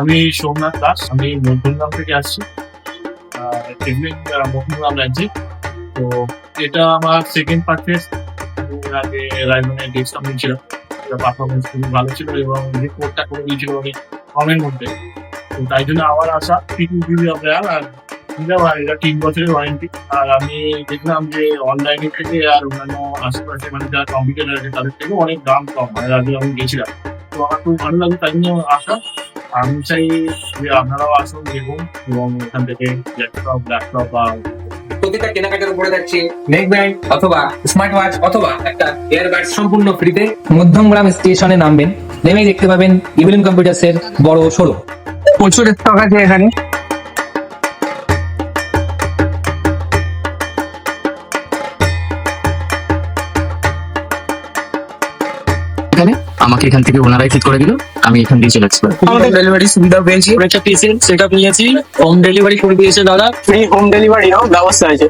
আমি সোমনাথ দাস, আমি মধ্যমগ্রাম থেকে আসছি। এমনি মধ্যমগ্রাম রাজ্যে। তো এটা আমার সেকেন্ড পারচেস। আগে রায়গঞ্জে ডেস্কটপ নিয়েছিলাম। পারফরমেন্স খুবই ভালো ছিল এবং রিপোর্টটা করে দিয়েছিল অনেক কমের মধ্যে। তো তাই জন্য আবার আসা 3 আপনার আর এটা 3 বছরের ওয়ারেন্টি। আর আমি দেখলাম যে অনলাইনে থেকে আর অন্যান্য আশেপাশে মানে যারা কম্পিউটার আছে তাদের থেকেও অনেক দাম কম। এর আগে আমি গেছিলাম। তো আমার খুব ভালো লাগলো তাই জন্য আসা। আমি চাই যে আপনারাও আসুন, দেখুন এবং এখান থেকে ল্যাপটপ বা প্রতিটা কেনাকাটার উপরে থাকছে নেক ব্যান্ড অথবা স্মার্ট ওয়াচ অথবা একটা এয়ারবাড সম্পূর্ণ ফ্রিতে। মধ্যমগ্রাম স্টেশনে নামবেন, নেমেই দেখতে পাবেন ইভিলিন কম্পিউটার্সের বড় শোরুম। প্রচুর স্টক আছে এখানে। এখানে আমাকে এখান থেকে ওনারাই ঠিক করে দিল, আমি এখান দিয়ে চলে আসছি। আমাদের ডেলিভারি সুবিধা পেয়েছি, একটা পিসের সেটআপ নিয়েছি, হোম ডেলিভারি করে দিয়েছে দাদা। ফ্রি হোম ডেলিভারিও ব্যবস্থা আছে।